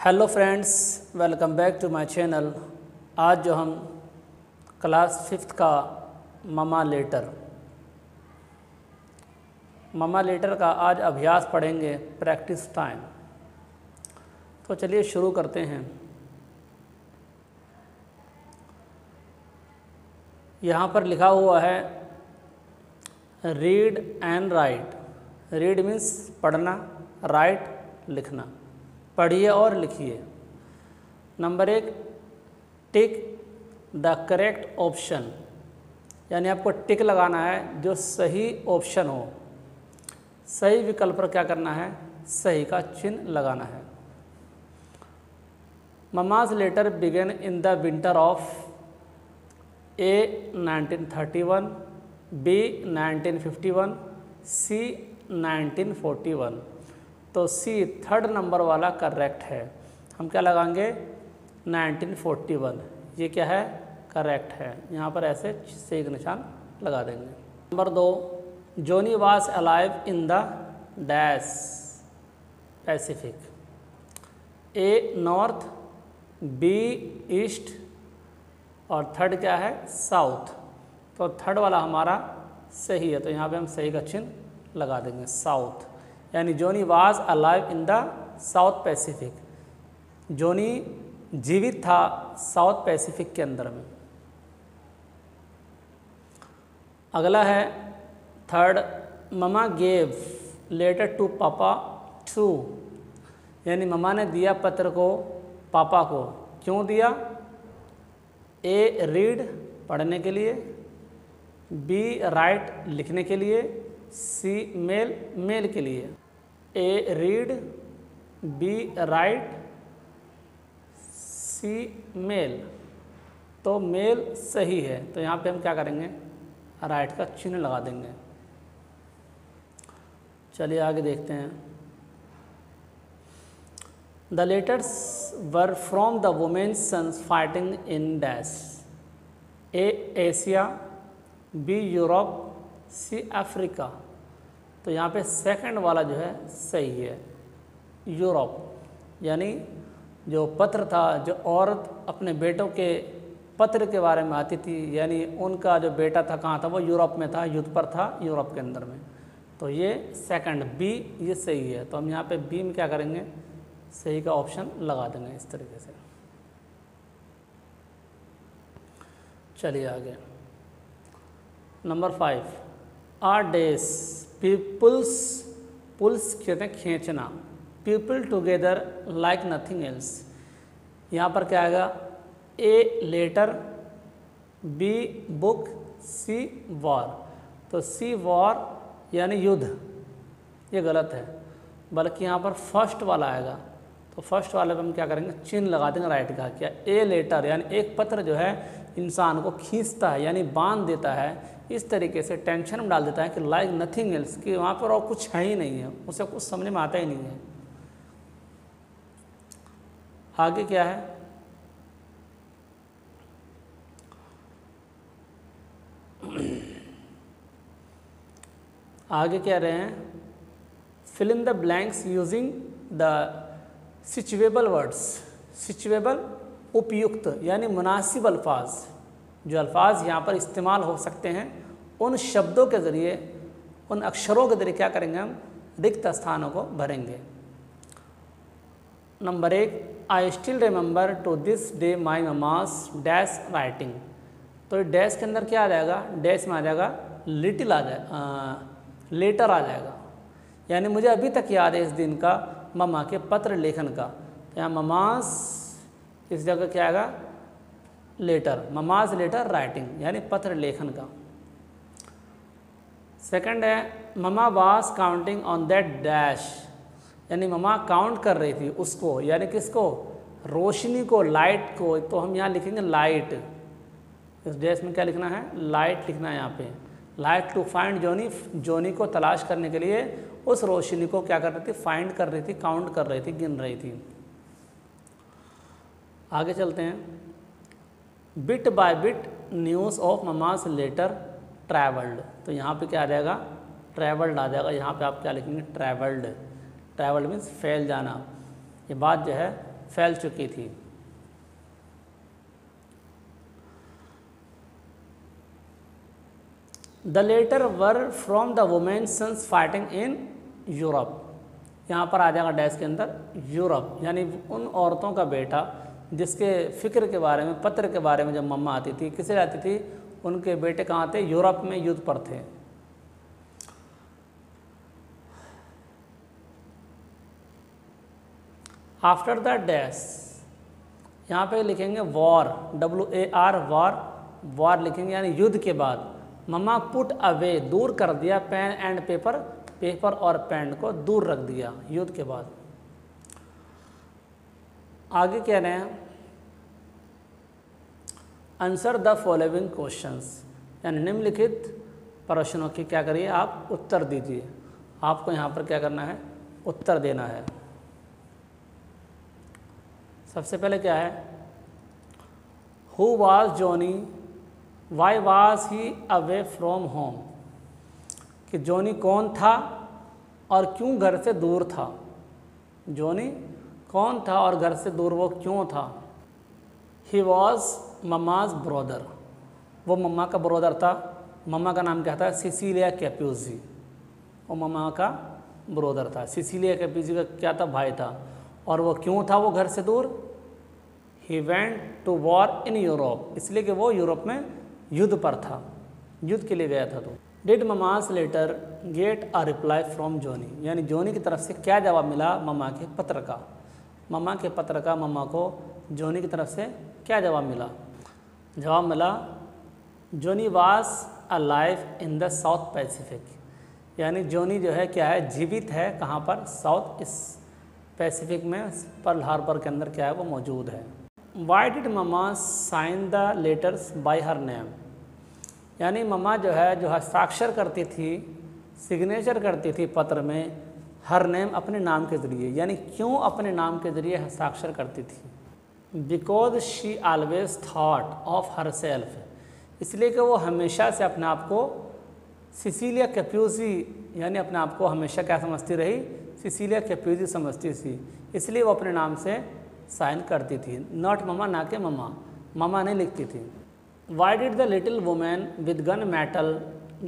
Hello friends, welcome back to my channel. आज जो हम क्लास 5th का ममा लेटर का आज अभ्यास पढ़ेंगे, प्रैक्टिस टाइम। तो चलिए शुरू करते हैं। यहाँ पर लिखा हुआ है read and right. Read means पढ़ना, राइट लिखना। पढ़िए और लिखिए। Number 1, tick the correct option, यानी आपको टिक लगाना है जो सही ऑप्शन हो। सही विकल्प पर क्या करना है? सही का चिन्ह लगाना है। Mama's letter began in the winter of A 1931, B 1951, C 1941। तो सी थर्ड नंबर वाला करेक्ट है। हम क्या लगाएंगे? 1941। ये क्या है? करेक्ट है। यहाँ पर ऐसे से एक निशान लगा देंगे। Number 2, Johnny was alive in the dash Pacific. A north, B east और थर्ड क्या है? साउथ। तो थर्ड वाला हमारा सही है, तो यहाँ पे हम सही का चिन्ह लगा देंगे, साउथ। यानी Johnny was alive in the south Pacific. Johnny जीवित था साउथ पैसिफिक के अंदर में। अगला है third, mama gave letter to papa to, यानी ममा ने दिया पत्र को पापा को। क्यों दिया? ए रीड पढ़ने के लिए, बी राइट लिखने के लिए, सी मेल मेल के लिए। A read, B right, C mail. तो मेल सही है, तो यहाँ पे हम क्या करेंगे? राइट का चिन्ह लगा देंगे। चलिए आगे देखते हैं। The letters were from the women's sons fighting in dash. A Asia, B Europe, C Africa. तो यहाँ पे सेकंड वाला जो है सही है, यूरोप। यानी जो पत्र था, जो औरत अपने बेटों के पत्र के बारे में आती थी, यानी उनका जो बेटा था कहाँ था? वो यूरोप में था, युद्ध पर था यूरोप के अंदर में। तो ये सेकंड बी ये सही है, तो हम यहाँ पे बी में क्या करेंगे? सही का ऑप्शन लगा देंगे इस तरीके से। चलिए आगे। Number 5, are dash peoples, pulls कहते हैं खींचना, people together like nothing else. यहाँ पर क्या आएगा? A letter, B book, C war. तो सी वॉर यानी युद्ध, ये गलत है, बल्कि यहाँ पर फर्स्ट वाला आएगा। तो फर्स्ट वाले पे हम क्या करेंगे? चिन्ह लगा देंगे राइट का। क्या? ए लेटर, यानी एक पत्र जो है इंसान को खींचता है, यानी बांध देता है, इस तरीके से टेंशन में डाल देता है कि लाइक नथिंग एल्स, कि वहाँ पर और कुछ है ही नहीं है, उसे कुछ समझ में आता ही नहीं है। आगे क्या है? आगे क्या रहे हैं? Fill in the blanks using the suitable words. Suitable उपयुक्त, यानी मुनासिब अल्फाज। जो अल्फाज यहाँ पर इस्तेमाल हो सकते हैं, उन शब्दों के ज़रिए, उन अक्षरों के ज़रिए क्या करेंगे? हम रिक्त स्थानों को भरेंगे। Number 1, I still remember to this day my mama's dash writing. तो डैश के अंदर क्या आ जाएगा? डैश में आ जाएगा लिटिल, आ जाएगा लेटर आ जाएगा। यानी मुझे अभी तक याद है इस दिन का ममा के पत्र लेखन का। तो यहाँ ममास, इस जगह क्या आएगा? लेटर, ममाज लेटर राइटिंग, यानी पत्र लेखन का। सेकंड है, mama was counting on that dash, यानी ममा काउंट कर रही थी उसको, यानी किसको? रोशनी को, लाइट को। तो हम यहाँ लिखेंगे लाइट। इस डैश में क्या लिखना है? लाइट लिखना है यहाँ पे। Light to find Johnny, Johnny को तलाश करने के लिए उस रोशनी को क्या कर रही थी? फाइंड कर रही थी, काउंट कर रही थी, गिन रही थी। आगे चलते हैं। Bit by bit news of mama's letter travelled. तो यहाँ पे क्या आ जाएगा? ट्रैवल्ड आ जाएगा। यहाँ पे आप क्या लिखेंगे? ट्रैवल्ड। ट्रैवल्ड मीन्स फैल जाना। ये बात जो है फैल चुकी थी। The letter were from the women sons fighting in Europe. यहाँ पर आ जाएगा डैश के अंदर यूरोप, यानी उन औरतों का बेटा जिसके फ़िक्र के बारे में, पत्र के बारे में जब मम्मा आती थी, किसे आती थी, उनके बेटे कहाँ थे, यूरोप में युद्ध पर थे। आफ्टर द डैश, यहाँ पे लिखेंगे वॉर, WAR, वॉर लिखेंगे यानी युद्ध के बाद। मम्मा पुट अवे, दूर कर दिया, पेन एंड पेपर, पेपर और पेन को दूर रख दिया युद्ध के बाद। आगे कह रहे हैं आंसर द फॉलोइंग क्वेश्चंस, यानी निम्नलिखित प्रश्नों की क्या करिए आप उत्तर दीजिए। आपको यहाँ पर क्या करना है, उत्तर देना है। सबसे पहले क्या है, who was Johnny, why was he away from home, कि जॉनी कौन था और क्यों घर से दूर था। जॉनी कौन था और घर से दूर वो क्यों था। ही वॉज मम्माज ब्रदर, वो मम्मा का ब्रदर था। मम्मा का नाम क्या था, सिसिलिया कैप्यूजी, वो मम्मा का ब्रदर था। सिसिलिया कैप्यूजी का क्या था, भाई था। और वो क्यों था वो घर से दूर, he went to war in Europe, इसलिए कि वो यूरोप में युद्ध पर था, युद्ध के लिए गया था। तो did mama's letter get a reply from Johnny, यानी जॉनी की तरफ से क्या जवाब मिला मम्मा के पत्र का। मम्मा के पत्र का मम्मा को जॉनी की तरफ से क्या जवाब मिला। जवाब मिला Johnny was alive in the south Pacific, यानी जॉनी जो है क्या है, जीवित है। कहाँ पर, साउथ इस पैसिफिक में, पर्ल हार्बर के अंदर क्या है वो मौजूद है। Why did mama sign the letters by her name, यानी मम्मा जो है जो हस्ताक्षर करती थी, सिग्नेचर करती थी पत्र में, हर नेम अपने नाम के ज़रिए, यानी क्यों अपने नाम के ज़रिए हस्ताक्षर करती थी। Because she always thought of her self, इसलिए कि वो हमेशा से अपने आप को सिसिलिया कैप्यूजी, यानी अपने आप को हमेशा क्या समझती रही, सिसिलिया कैप्यूजी समझती थी, इसलिए वो अपने नाम से साइन करती थी। नॉट मम्मा, ना के मम्मा, मम्मा नहीं लिखती थी। Why did the little women with gun metal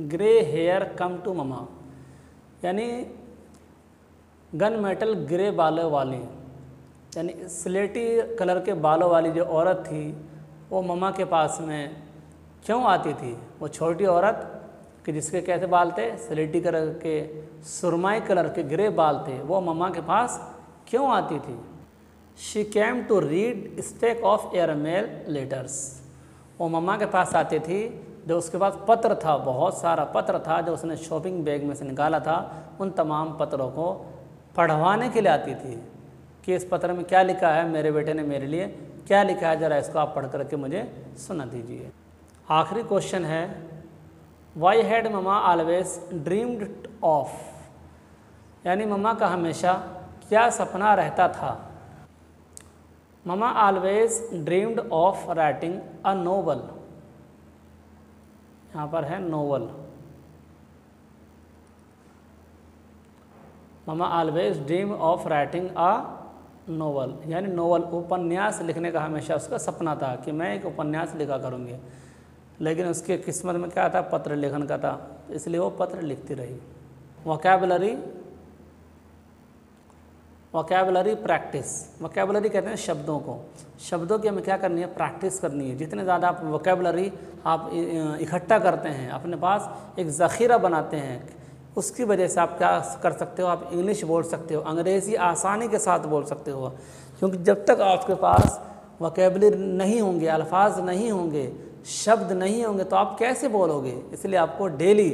grey hair come to Mamma, यानी गन मेटल ग्रे बालों वाली, यानी स्लेटी कलर के बालों वाली जो औरत थी वो मम्मा के पास में क्यों आती थी। वो छोटी औरत कि जिसके कैसे बाल थे, स्लेटी कलर के, सुरमाई कलर के ग्रे बाल थे, वो मम्मा के पास क्यों आती थी। She came to read stack of airmail letters, वो मम्मा के पास आती थी जो उसके पास पत्र था, बहुत सारा पत्र था जो उसने शॉपिंग बैग में से निकाला था, उन तमाम पत्रों को पढ़वाने के लिए आती थी कि इस पत्र में क्या लिखा है, मेरे बेटे ने मेरे लिए क्या लिखा है, ज़रा इसको आप पढ़ करके मुझे सुना दीजिए। आखिरी क्वेश्चन है why had Mamma always dreamed of, यानी मम्मा का हमेशा क्या सपना रहता था। Mamma always dreamed of writing a novel, यहाँ पर है novel. Mamma always dream of writing a novel, यानी नोवेल, उपन्यास लिखने का हमेशा उसका सपना था कि मैं एक उपन्यास लिखा करूँगी, लेकिन उसके किस्मत में क्या था, पत्र लेखन का था, इसलिए वो पत्र लिखती रही। वोकैबुलरी प्रैक्टिस, वोकैबुलरी कहते हैं शब्दों को, शब्दों की हमें क्या करनी है, प्रैक्टिस करनी है। जितने ज़्यादा आप वोकैबुलरी आप इकट्ठा करते हैं, अपने पास एक ज़ख़ीरा बनाते हैं, उसकी वजह से आप क्या कर सकते हो, आप इंग्लिश बोल सकते हो, अंग्रेज़ी आसानी के साथ बोल सकते हो। क्योंकि जब तक आपके पास वोकैबुलरी नहीं होंगे, अल्फाज नहीं होंगे, शब्द नहीं होंगे, तो आप कैसे बोलोगे। इसलिए आपको डेली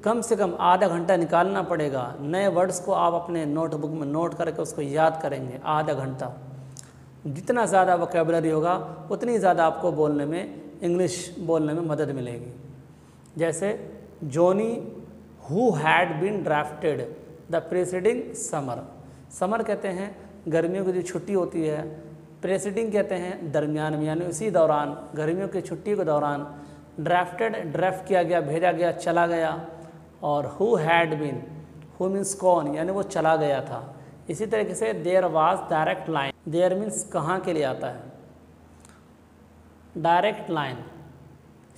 कम से कम आधा घंटा निकालना पड़ेगा। नए वर्ड्स को आप अपने नोटबुक में नोट करके उसको याद करेंगे आधा घंटा। जितना ज़्यादा वोकैबुलरी होगा उतनी ज़्यादा आपको बोलने में, इंग्लिश बोलने में मदद मिलेगी। जैसे Johnny who had been drafted the presiding summer, summer कहते हैं गर्मियों की जो छुट्टी होती है, प्रेसिडिंग कहते हैं दरमियान में, यानी उसी दौरान, गर्मियों की छुट्टी के दौरान। ड्राफ्टेड, ड्राफ्ट किया गया, भेजा गया, चला गया। और who had been, who means कौन, यानी वो चला गया था, इसी तरीके से there was direct line, there means कहाँ के लिए आता है, डायरेक्ट लाइन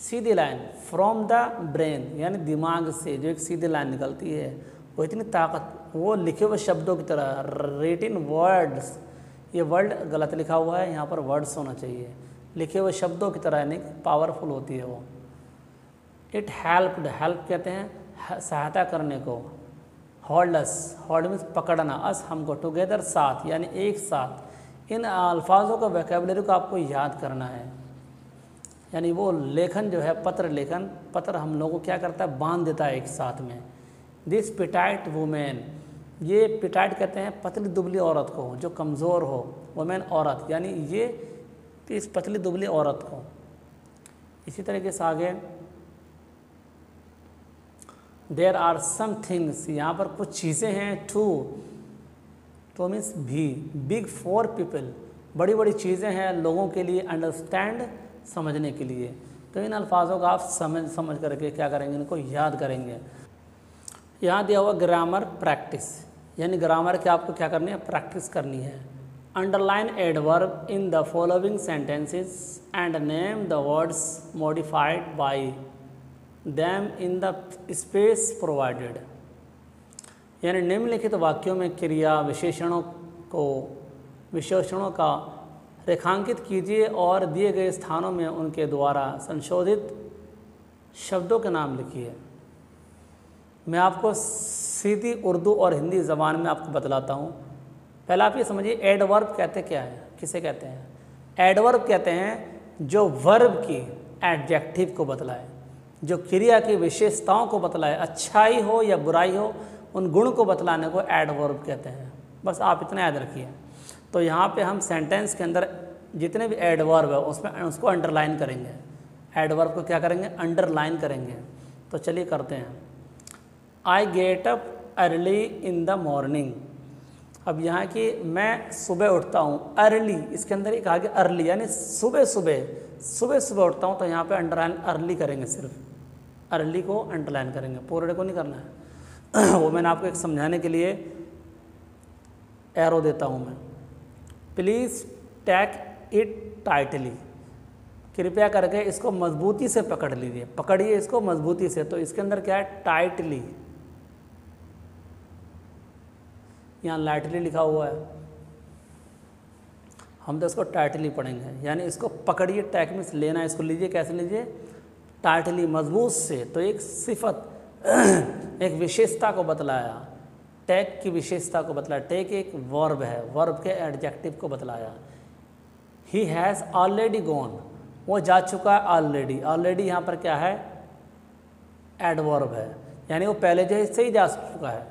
सीधी लाइन, फ्रॉम द ब्रेन यानी दिमाग से जो एक सीधी लाइन निकलती है वो इतनी ताकत, वो लिखे हुए शब्दों की तरह, रिटिन वर्ड्स, ये वर्ड गलत लिखा हुआ है, यहाँ पर वर्ड्स होना चाहिए, लिखे हुए शब्दों की तरह यानी पावरफुल होती है वो। इट हेल्प्ड, हेल्प कहते हैं सहायता करने को, होल्ड अस, होल्ड मीन्स पकड़ना, अस हमको, टुगेदर साथ यानी एक साथ। इन अल्फाजों का वोकैबुलरी को आपको याद करना है, यानी वो लेखन जो है पत्र लेखन, पत्र हम लोगों को क्या करता है, बांध देता है एक साथ में। दिस पिटाइट वुमेन, ये पिटाइट कहते हैं पतली दुबली औरत को जो कमज़ोर हो, वुमेन औरत, यानी ये इस पतली दुबली औरत को। इसी तरीके से आगे देयर आर सम थिंग्स, यहाँ पर कुछ चीज़ें हैं, टू मीन्स भी, बिग फॉर पीपल, बड़ी बड़ी चीज़ें हैं लोगों के लिए, अंडरस्टैंड समझने के लिए। तो इन अल्फाजों का आप समझ करके क्या करेंगे, इनको याद करेंगे। यहाँ दिया हुआ ग्रामर प्रैक्टिस, यानी ग्रामर की आपको क्या करनी है, प्रैक्टिस करनी है। Underline adverb in the following sentences and name the words modified by them in the space provided, यानी निम्नलिखित वाक्यों में क्रिया विशेषणों का रेखांकित कीजिए और दिए गए स्थानों में उनके द्वारा संशोधित शब्दों के नाम लिखिए। मैं आपको सीधी उर्दू और हिंदी ज़बान में आपको बतलाता हूँ। पहले आप ये समझिए एडवर्ब कहते क्या है, किसे कहते हैं। एडवर्ब कहते हैं जो वर्ब की एडजेक्टिव को बतलाए, जो क्रिया की विशेषताओं को बतलाए, अच्छाई हो या बुराई हो, उन गुण को बतलाने को एडवर्ब कहते हैं। बस आप इतना याद रखिए। तो यहाँ पे हम सेंटेंस के अंदर जितने भी एडवर्ब है उसमें उसको अंडरलाइन करेंगे, एडवर्ब को क्या करेंगे, अंडरलाइन करेंगे। तो चलिए करते हैं। I get up early in the morning, अब यहाँ की मैं सुबह उठता हूँ, अर्ली, इसके अंदर एक आगे अर्ली यानी सुबह सुबह उठता हूँ, तो यहाँ पे अंडरलाइन अर्ली करेंगे, सिर्फ अर्ली को अंडरलाइन करेंगे, पूरे को नहीं करना है। वो मैंने आपको एक समझाने के लिए एरो देता हूँ मैं। प्लीज़ टेक इट टाइटली, कृपया करके इसको मजबूती से पकड़ लीजिए, पकड़िए इसको मजबूती से। तो इसके अंदर क्या है, टाइटली, यहाँ लाइटली लिखा हुआ है, हम तो इसको टाइटली पढ़ेंगे, यानी इसको पकड़िए, टैक मीन्स लेना, इसको लीजिए, कैसे लीजिए, टाइटली, मजबूत से। तो एक सिफत एक विशेषता को बतलाया, टैक की विशेषता को बतलाया। टैक एक वर्ब है, वर्ब के एडजेक्टिव को बतलाया। ही हैज़ ऑलरेडी गॉन, वो जा चुका है, ऑलरेडी, ऑलरेडी यहाँ पर क्या है, एडवर्ब है, यानी वो पहले से ही जा चुका है।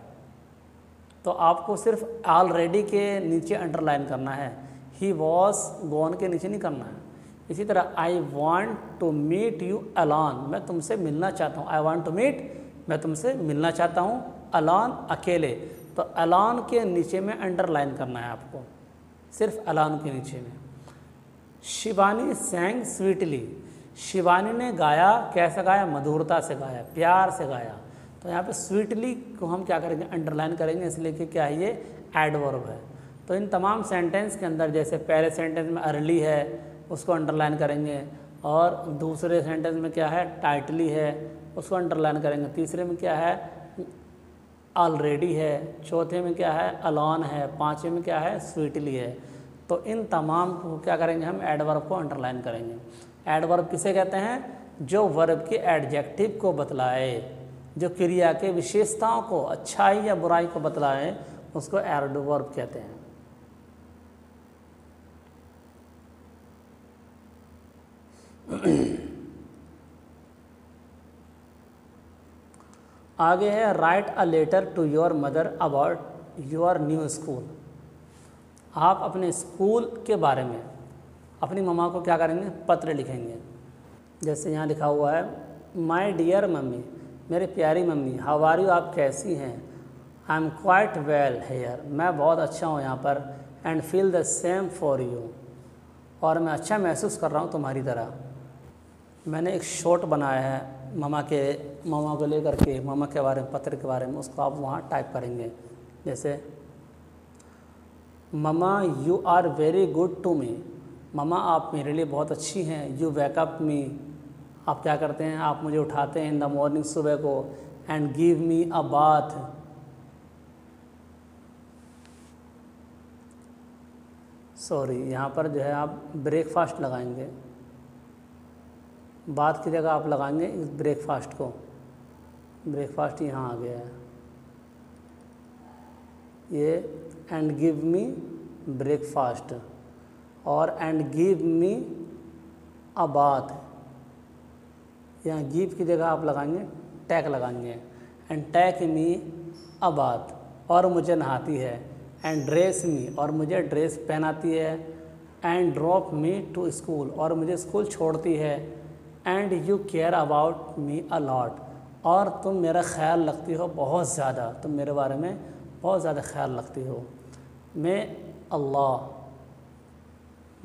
तो आपको सिर्फ ऑलरेडी के नीचे अंडरलाइन करना है, ही वॉज गॉन के नीचे नहीं करना है। इसी तरह I want to meet you alone, मैं तुमसे मिलना चाहता हूँ, आई वॉन्ट टू मीट, मैं तुमसे मिलना चाहता हूँ, अलोन अकेले, तो अलोन के नीचे में अंडरलाइन करना है आपको, सिर्फ अलोन के नीचे में। शिवानी सैंग स्वीटली, शिवानी ने गाया, कैसा गाया, मधुरता से गाया, प्यार से गाया। तो यहाँ पे स्वीटली को हम क्या करेंगे, अंडरलाइन करेंगे, इसलिए कि क्या है, ये एडवर्ब है। तो इन तमाम सेंटेंस के अंदर जैसे पहले सेंटेंस में अर्ली है उसको अंडरलाइन करेंगे, और दूसरे सेंटेंस में क्या है, टाइटली है उसको अंडरलाइन करेंगे, तीसरे में क्या है, ऑलरेडी है, चौथे में क्या है, अलोन है, पाँचवें में क्या है, स्वीटली है। तो इन तमाम को क्या करेंगे, हम एडवर्ब को अंडरलाइन करेंगे। एडवर्ब किसे कहते हैं, जो वर्ब के एडजेक्टिव को बतलाए, जो क्रिया के विशेषताओं को, अच्छाई या बुराई को बतलाए, उसको एडवर्ब कहते हैं। आगे है write a letter to your mother about your new school. आप अपने स्कूल के बारे में अपनी मम्मा को क्या करेंगे, पत्र लिखेंगे। जैसे यहाँ लिखा हुआ है, माय डियर मम्मी, मेरी प्यारी मम्मी, हाउ आर यू, आप कैसी हैं, I am quite well hair, मैं बहुत अच्छा हूँ यहाँ पर, and feel the same for you, और मैं अच्छा महसूस कर रहा हूँ तुम्हारी तरह। मैंने एक शॉर्ट बनाया है मामा को लेकर के, मामा के बारे में, पत्र के बारे में, उसको आप वहाँ टाइप करेंगे। जैसे mama you are very good to me, mama आप मेरे लिए बहुत अच्छी हैं। यू वेकअप मी, आप क्या करते हैं, आप मुझे उठाते हैं इन द मॉर्निंग, सुबह को। And give me a bath, sorry यहाँ पर जो है आप ब्रेकफास्ट लगाएंगे, बात की जगह आप लगाएंगे इस ब्रेकफास्ट को, ब्रेकफास्ट यहाँ आ गया है ये। एंड गिव मी ब्रेकफास्ट, और and give me a bath, यहाँ गिव की जगह आप लगाएंगे टैक लगाएंगे। And tech me a bath, और मुझे नहाती है। एंड ड्रेस मी, और मुझे ड्रेस पहनाती है। And drop me to school, और मुझे स्कूल छोड़ती है। And you care about me a lot, और तुम मेरा ख्याल रखती हो बहुत ज़्यादा, तुम मेरे बारे में बहुत ज़्यादा ख्याल रखती हो। मैं अल्लाह,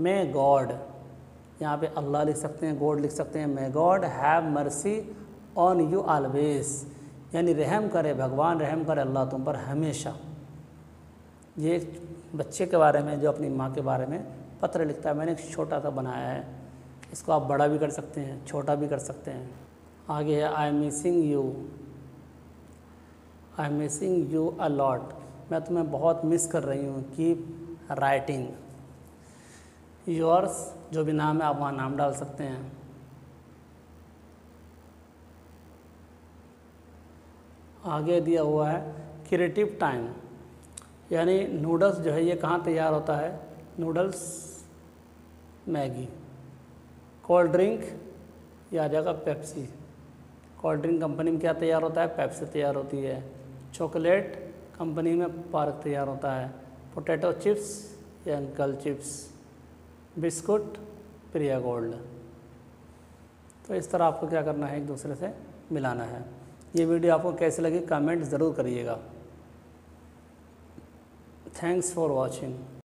मैं गॉड, यहाँ पे अल्लाह लिख सकते हैं, गॉड लिख सकते हैं। मैं God have mercy on you always, यानी रहम करे भगवान, रहम करे अल्लाह तुम पर हमेशा। ये एक बच्चे के बारे में जो अपनी माँ के बारे में पत्र लिखता है, मैंने एक छोटा सा बनाया है, इसको आप बड़ा भी कर सकते हैं, छोटा भी कर सकते हैं। आगे है I am missing you, I am missing you a lot, मैं तुम्हें बहुत मिस कर रही हूँ। कीप राइटिंग, योर्स, जो भी नाम है आप वहाँ नाम डाल सकते हैं। आगे दिया हुआ है क्रिएटिव टाइम, यानी नूडल्स जो है ये कहाँ तैयार होता है, नूडल्स, मैगी। कोल्ड ड्रिंक, यह आ जाएगा पेप्सी, कोल्ड ड्रिंक कंपनी में क्या तैयार होता है, पेप्सी तैयार होती है। चॉकलेट कंपनी में पार्क तैयार होता है। पोटैटो चिप्स या अंकल चिप्स। बिस्कुट प्रिया गोल्ड। तो इस तरह आपको क्या करना है, एक दूसरे से मिलाना है। ये वीडियो आपको कैसी लगी कमेंट ज़रूर करिएगा। Thanks for watching.